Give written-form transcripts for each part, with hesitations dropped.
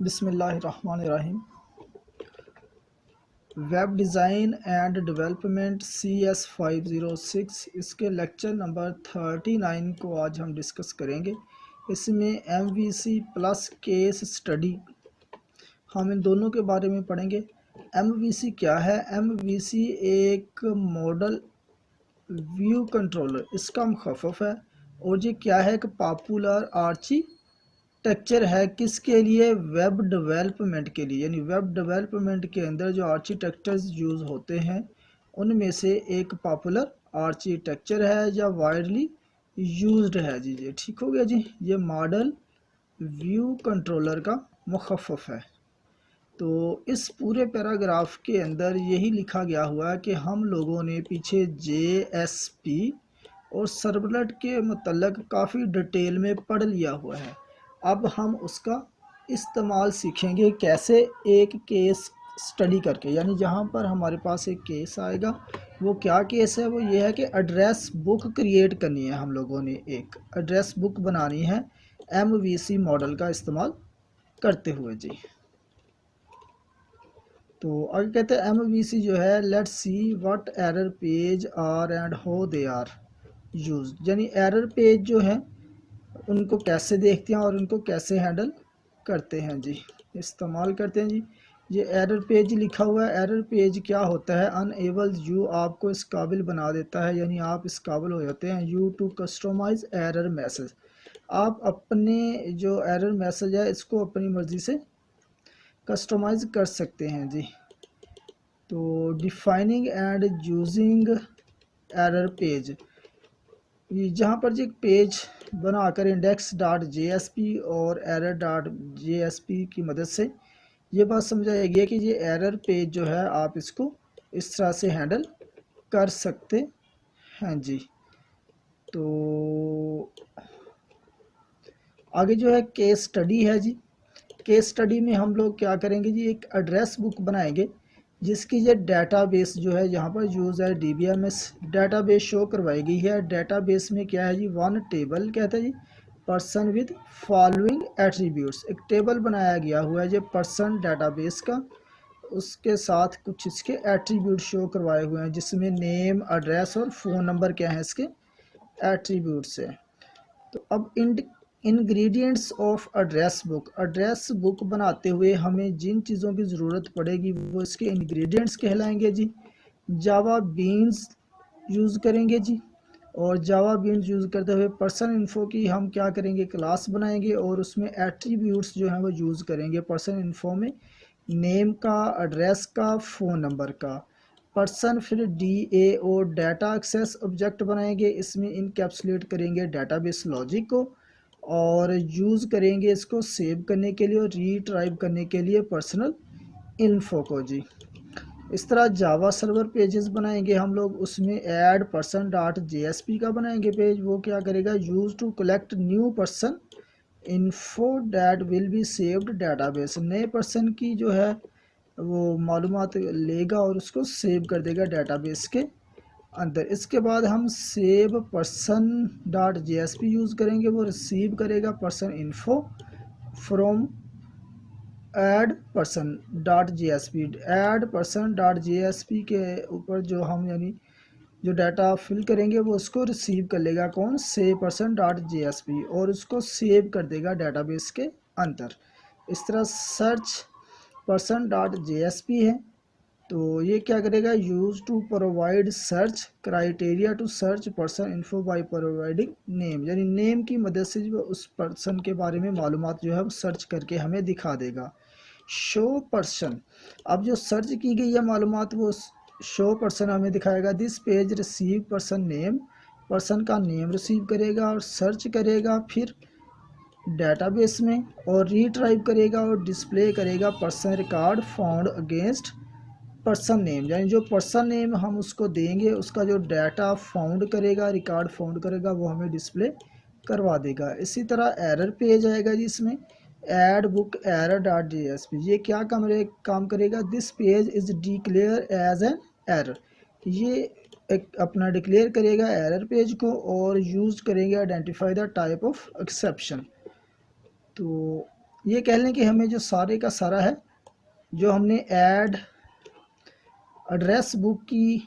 बिस्मिल्लाहिर्रहमानिर्रहीम। Web design and development CS506 इसके lecture number 39 को आज हम डिस्कस करेंगे। इसमें MVC प्लस केस स्टडी हम इन दोनों के बारे में पढ़ेंगे। MVC क्या है? MVC एक मॉडल व्यू कंट्रोलर, इसका मुखफ़फ़ है। और ये क्या है? एक पॉपुलर आर्किटेक्चर है। किसके लिए? वेब डेवलपमेंट के लिए। यानी वेब डेवलपमेंट के अंदर जो आर्किटेक्चर्स यूज़ होते हैं उनमें से एक पॉपुलर आर्किटेक्चर है या वाइडली यूज्ड है जी। ये ठीक हो गया जी। ये मॉडल व्यू कंट्रोलर का मुखफ़फ़ है। तो इस पूरे पैराग्राफ के अंदर यही लिखा गया हुआ है कि हम लोगों ने पीछे JSP और सर्वलेट के मतलब काफ़ी डिटेल में पढ़ लिया हुआ है। अब हम उसका इस्तेमाल सीखेंगे कैसे, एक केस स्टडी करके। यानी जहाँ पर हमारे पास एक केस आएगा, वो क्या केस है? वो ये है कि एड्रेस बुक क्रिएट करनी है। हम लोगों ने एक एड्रेस बुक बनानी है MVC मॉडल का इस्तेमाल करते हुए जी। तो आगे कहते हैं MVC जो है, let's see what error page are and how they are use. यानी एरर पेज जो है उनको कैसे देखते हैं और उनको कैसे हैंडल करते हैं जी, इस्तेमाल करते हैं जी। ये एरर पेज लिखा हुआ है। एरर पेज क्या होता है? अनएबल यू, आपको इस काबिल बना देता है, यानी आप इस काबिल हो जाते हैं you to customise error message. आप अपने जो एरर मैसेज है इसको अपनी मर्ज़ी से कस्टमाइज कर सकते हैं जी। तो defining and using error page, जहाँ पर जो एक पेज बनाकर index.jsp और error.jsp की मदद से ये बात समझाई गई है कि ये एरर पेज जो है आप इसको इस तरह से हैंडल कर सकते हैं जी। तो आगे जो है केस स्टडी है जी। केस स्टडी में हम लोग क्या करेंगे जी, एक एड्रेस बुक बनाएंगे जिसकी ये डेटाबेस जो है यहाँ पर यूज़ है DBMS डेटाबेस शो करवाई गई है। डेटाबेस में क्या है जी, वन टेबल कहते हैं जी, पर्सन विद फॉलोइंग एट्रीब्यूट्स। एक टेबल बनाया गया हुआ है जो पर्सन डेटाबेस का, उसके साथ कुछ इसके एट्रीब्यूट शो करवाए हुए हैं जिसमें नेम, एड्रेस और फ़ोन नंबर क्या है इसके एट्रीब्यूट्स है। तो अब इंग्रेडिएंट्स ऑफ एड्रेस बुक बनाते हुए हमें जिन चीज़ों की ज़रूरत पड़ेगी वो इसके इंग्रेडिएंट्स कहलाएंगे जी। जावा बीन्स यूज़ करेंगे जी। और जावा बीन्स यूज़ करते हुए पर्सन इन्फो की हम क्या करेंगे, क्लास बनाएंगे और उसमें एट्रीब्यूट्स जो हैं वो यूज़ करेंगे पर्सन इन्फो में, नेम का, एड्रेस का, फ़ोन नंबर का। पर्सन फिर DAO डाटा एक्सेस ऑब्जेक्ट बनाएंगे, इसमें इनकैप्सुलेट करेंगे डाटाबेस लॉजिक को और यूज़ करेंगे इसको सेव करने के लिए और रीट्राइव करने के लिए पर्सनल इन्फो को जी। इस तरह जावा सर्वर पेजेस बनाएंगे हम लोग, उसमें ऐड पर्सन डॉट JSP का बनाएंगे पेज। वो क्या करेगा, use to collect new person info that will be saved database. नए पर्सन की जो है वो मालूमात लेगा और उसको सेव कर देगा डेटाबेस के अंदर। इसके बाद हम save person dot JSP use करेंगे, वो रिसीव करेगा person info from add person dot JSP। Add person dot JSP के ऊपर जो हम यानी जो डाटा फिल करेंगे वो उसको रिसीव कर लेगा कौन, सेव पर्सन डॉट JSP, और उसको सेव कर देगा डेटाबेस के अंदर। इस तरह सर्च पर्सन डॉट JSP है, तो ये क्या करेगा, use to provide search criteria to search person info by providing name. यानी नेम की मदद से जो उस पर्सन के बारे में मालूमात जो है वो सर्च करके हमें दिखा देगा। शो पर्सन, अब जो सर्च की गई है मालूमात वो शो पर्सन हमें दिखाएगा। This page receive person name, person का नेम रिसीव करेगा और सर्च करेगा फिर डेटाबेस में और रीट्राइव करेगा और डिस्प्ले करेगा person record found against person name. यानी जो पर्सन नेम हम उसको देंगे उसका जो डाटा फाउंड करेगा, रिकॉर्ड फाउंड करेगा, वो हमें डिस्प्ले करवा देगा। इसी तरह एरर पेज आएगा जी, इसमें add book error dot JSP। ये क्या काम करेगा, this page is declare as an error. ये एक अपना डिक्लेयर करेगा एरर पेज को और यूज़ करेंगे identify the type of exception. तो ये कह लें कि हमें जो सारे का सारा है, जो हमने ऐड एड्रेस बुक की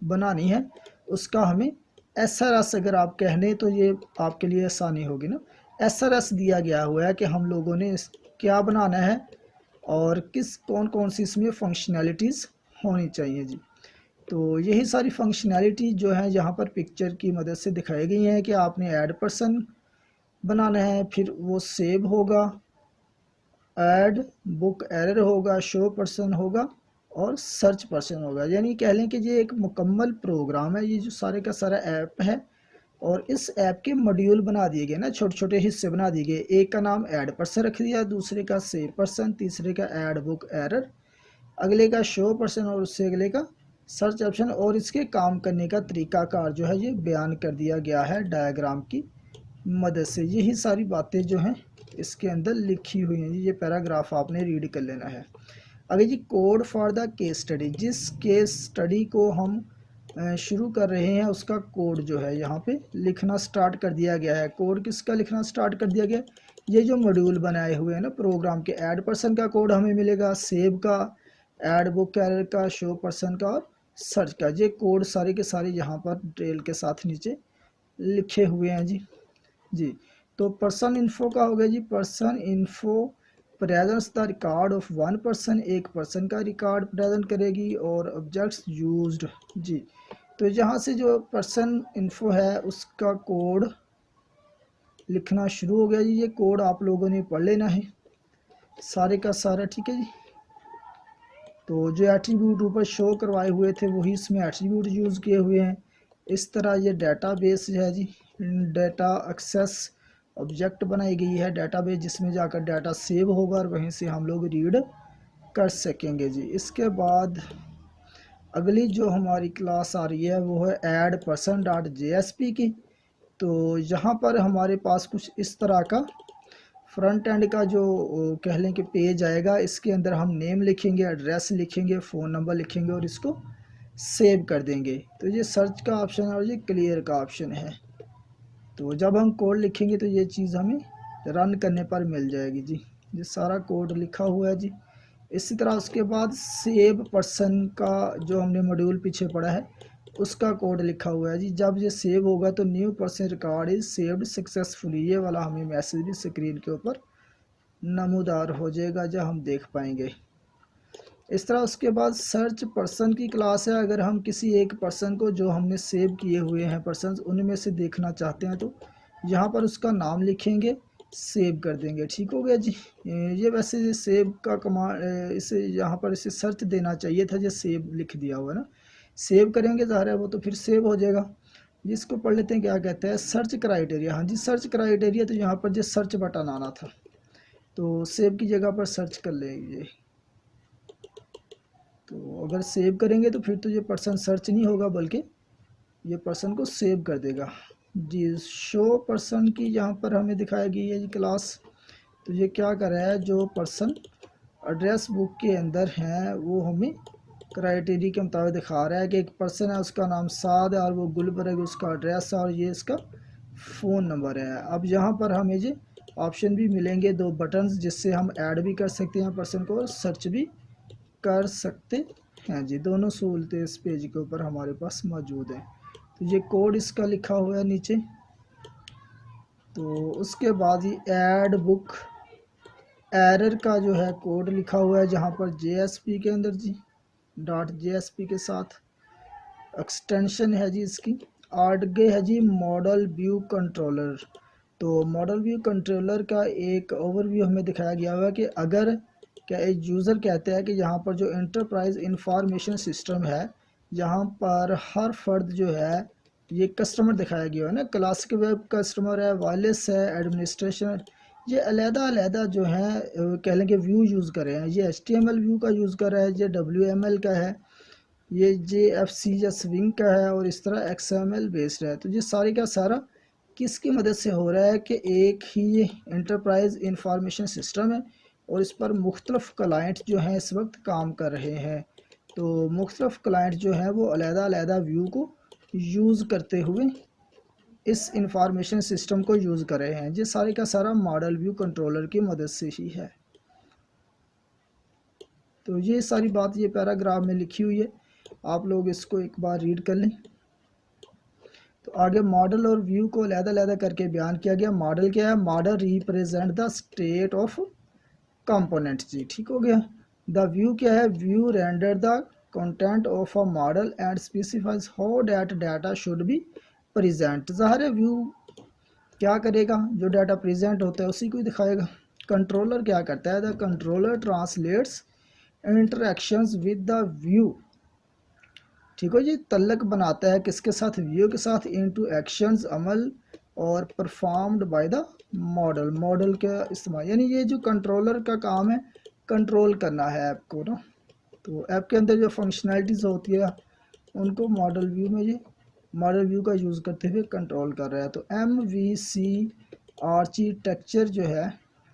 बनानी है, उसका हमें SRS अगर आप कह लें तो ये आपके लिए आसानी होगी ना। SRS दिया गया हुआ है कि हम लोगों ने क्या बनाना है और कौन कौन सी इसमें फंक्शनैलिटीज़ होनी चाहिए जी। तो यही सारी फंक्शनैलिटी जो है यहाँ पर पिक्चर की मदद से दिखाई गई हैं कि आपने ऐड पर्सन बनाना है, फिर वो सेव होगा, ऐड बुक एरर होगा, शो पर्सन होगा और सर्च पर्सन होगा। यानी कह लें कि ये एक मुकम्मल प्रोग्राम है, ये जो सारे का सारा ऐप है। और इस ऐप के मॉड्यूल बना दिए गए ना, छोटे छोटे हिस्से बना दिए गए। एक का नाम ऐड पर्सन रख दिया, दूसरे का सेव पर्सन, तीसरे का ऐड बुक एरर, अगले का शो पर्सन और उससे अगले का सर्च ऑप्शन। और इसके काम करने का तरीकाकार जो है ये बयान कर दिया गया है डायग्राम की मदद से। यही सारी बातें जो हैं इसके अंदर लिखी हुई हैं। ये पैराग्राफ आपने रीड कर लेना है। अगर जी code for the case study, जिस केस स्टडी को हम शुरू कर रहे हैं उसका कोड जो है यहाँ पे लिखना स्टार्ट कर दिया गया है। कोड किसका लिखना स्टार्ट कर दिया गया? ये जो मॉड्यूल बनाए हुए हैं ना प्रोग्राम के, ऐड पर्सन का कोड हमें मिलेगा, सेव का, ऐड बुक कैरियर का, शो पर्सन का और सर्च का। ये कोड सारे के सारे यहाँ पर ट्रेल के साथ नीचे लिखे हुए हैं जी। जी, तो पर्सन इन्फो का हो गया जी। Person info presents the record of one person, एक पर्सन का रिकॉर्ड प्रेजेंट करेगी। और ऑब्जेक्ट्स यूज्ड जी, तो यहाँ से जो पर्सन इन्फो है उसका कोड लिखना शुरू हो गया जी। ये कोड आप लोगों ने पढ़ लेना है सारे का सारा, ठीक है जी। तो जो एट्रीब्यूट ऊपर शो करवाए हुए थे वही इसमें एट्रीब्यूट यूज़ किए हुए हैं। इस तरह ये डेटाबेस है जी, डेटा एक्सेस ऑब्जेक्ट बनाई गई है डेटाबेस, जिसमें जाकर डाटा सेव होगा और वहीं से हम लोग रीड कर सकेंगे जी। इसके बाद अगली जो हमारी क्लास आ रही है वो है ऐड पर्सन डॉट JSP की। तो यहाँ पर हमारे पास कुछ इस तरह का फ्रंट एंड का जो कह लें कि पेज आएगा। इसके अंदर हम नेम लिखेंगे, एड्रेस लिखेंगे, फ़ोन नंबर लिखेंगे और इसको सेव कर देंगे। तो ये सर्च का ऑप्शन है और ये क्लियर का ऑप्शन है। तो जब हम कोड लिखेंगे तो ये चीज़ हमें रन करने पर मिल जाएगी जी। ये सारा कोड लिखा हुआ है जी। इसी तरह उसके बाद सेव पर्सन का जो हमने मॉड्यूल पीछे पढ़ा है उसका कोड लिखा हुआ है जी। जब ये सेव होगा तो new person record is saved successfully, ये वाला हमें मैसेज भी स्क्रीन के ऊपर नमूदार हो जाएगा जो हम देख पाएंगे। इस तरह उसके बाद सर्च पर्सन की क्लास है। अगर हम किसी एक पर्सन को जो हमने सेव किए हुए हैं पर्सन उनमें से देखना चाहते हैं तो यहाँ पर उसका नाम लिखेंगे, सेव कर देंगे। ठीक हो गया जी। ये वैसे ये सेव का कमांड, इसे यहाँ पर इसे सर्च देना चाहिए था, जो सेव लिख दिया हुआ है ना। सेव करेंगे ज़ाहिर है वो तो फिर सेव हो जाएगा। जिसको पढ़ लेते हैं क्या कहते हैं, सर्च क्राइटेरिया। हाँ जी, सर्च क्राइटेरिया, तो यहाँ पर जो सर्च बटन आना था तो सेव की जगह पर सर्च कर लेंगे। तो अगर सेव करेंगे तो फिर तो ये पर्सन सर्च नहीं होगा बल्कि ये पर्सन को सेव कर देगा जी। शो पर्सन की यहाँ पर हमें दिखाया गई है जी क्लास। तो ये क्या कर रहा है, जो पर्सन एड्रेस बुक के अंदर हैं वो हमें क्राइटेरिया के मुताबिक दिखा रहा है कि एक पर्सन है उसका नाम साद है और वो गुलबर्ग उसका एड्रेस है और ये इसका फ़ोन नंबर है। अब यहाँ पर हमें ये ऑप्शन भी मिलेंगे, दो बटन्स, जिससे हम ऐड भी कर सकते हैं पर्सन को और सर्च भी कर सकते हैं जी। दोनों सहूलतें इस पेज के ऊपर हमारे पास मौजूद हैं। तो ये कोड इसका लिखा हुआ है नीचे। तो उसके बाद ही ऐड बुक एरर का जो है कोड लिखा हुआ है जहाँ पर JSP के अंदर जी .JSP के साथ एक्सटेंशन है जी इसकी। आगे है जी मॉडल व्यू कंट्रोलर। तो मॉडल व्यू कंट्रोलर का एक ओवरव्यू हमें दिखाया गया हुआ है कि अगर क्या एक यूज़र कहते हैं कि यहाँ पर जो एंटरप्राइज इंफॉर्मेशन सिस्टम है यहाँ पर हर फर्द जो है ये कस्टमर दिखाया गया है ना, क्लासिक वेब कस्टमर है, वायरलेस है, एडमिनिस्ट्रेशन, ये अलहदा जो है कह लें कि व्यू यूज़ कर रहे हैं। ये HTML व्यू का यूज़ कर रहा है, ये WML का है, ये JFC या स्विंग का है और इस तरह XML बेस्ड है। तो ये सारे का सारा किसकी मदद से हो रहा है कि एक ही एंटरप्राइज इंफॉर्मेशन सिस्टम है और इस पर मुख्तलिफ क्लाइंट जो हैं इस वक्त काम कर रहे हैं। तो मुख्तलिफ क्लाइंट जो हैं वो अलहदा व्यू को यूज़ करते हुए इस इंफॉर्मेशन सिस्टम को यूज़ कर रहे हैं। ये सारे का सारा मॉडल व्यू कंट्रोलर की मदद से ही है। तो ये सारी बात ये पैराग्राफ में लिखी हुई है, आप लोग इसको एक बार रीड कर लें। तो आगे मॉडल और व्यू को अलग-अलग करके बयान किया गया। मॉडल क्या है? Model represent the state of component जी, ठीक हो गया। द व्यू क्या है? View render the content of a model and specifies how that data should be present. ज़ाहिर है व्यू क्या करेगा? जो डाटा प्रेजेंट होता है उसी को ही दिखाएगा। कंट्रोलर क्या करता है? The controller translates interactions with the view, ठीक हो जी, तल्लक बनाता है किसके साथ? व्यू के साथ, इनटू एक्शंस, अमल, और performed by the model, model का इस्तेमाल। यानी ये जो कंट्रोलर का काम है, कंट्रोल करना है ऐप को ना। तो ऐप के अंदर जो फंक्शनैलिटीज़ होती है उनको मॉडल व्यू में ये मॉडल व्यू का यूज़ करते हुए कंट्रोल कर रहा है। तो MVC आर्किटेक्चर जो है,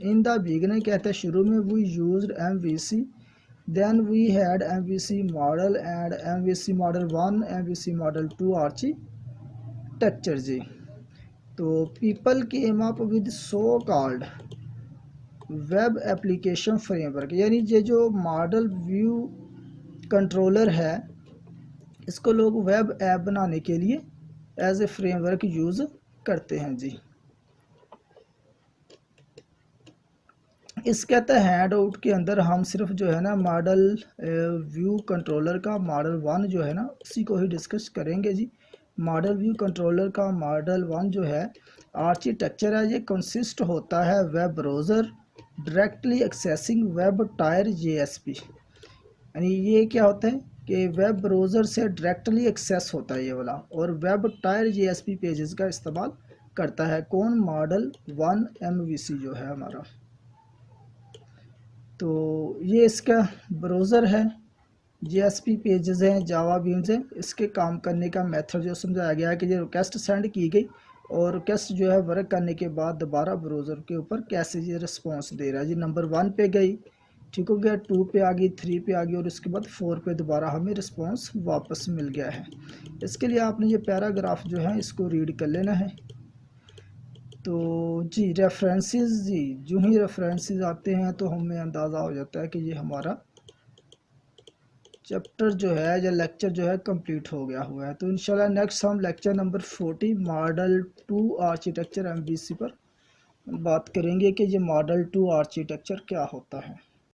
इन द बिगिनिंग कहते हैं शुरू में, we used MVC, then we had MVC model and MVC model 1, MVC model 2 architecture जी। तो people came up with so called web application framework, यानी ये जो मॉडल व्यू कंट्रोलर है इसको लोग वेब ऐप बनाने के लिए एज ए फ्रेमवर्क यूज़ करते हैं जी। इस कहते हैं हैंड आउट के अंदर हम सिर्फ जो है ना मॉडल व्यू कंट्रोलर का मॉडल 1 जो है ना उसी को ही डिस्कस करेंगे जी। मॉडल व्यू कंट्रोलर का मॉडल 1 जो है आर्किटेक्चर है, ये कंसिस्ट होता है web browser directly accessing web tyre JSP। यानी ये क्या होता है कि वेब ब्राउज़र से डायरेक्टली एक्सेस होता है ये वाला, और वेब टायर JSP पेजेस का इस्तेमाल करता है कौन? मॉडल 1 MVC जो है हमारा। तो ये इसका ब्राउज़र है, JSP पेजेस हैं, जावा बीन्स हैं। इसके काम करने का मेथड जो समझाया गया है कि ये रिक्वेस्ट सेंड की गई और रिक्वेस्ट जो है वर्क करने के बाद दोबारा ब्राउज़र के ऊपर कैसे ये रिस्पॉन्स दे रहा है जी। नंबर 1 पे गई, ठीक हो गया, 2 पे आ गई, 3 पे आ गई, और उसके बाद 4 पे दोबारा हमें रिस्पॉन्स वापस मिल गया है। इसके लिए आपने ये पैराग्राफ जो है इसको रीड कर लेना है। तो जी रेफरेंसेस जी, जो ही रेफरेंसेस आते हैं तो हमें अंदाज़ा हो जाता है कि ये हमारा चैप्टर जो है या लेक्चर जो है कंप्लीट हो गया हुआ है। तो इंशाल्लाह नेक्स्ट हम lecture number 40 model 2 architecture MVC पर बात करेंगे कि ये मॉडल 2 आर्किटेक्चर क्या होता है।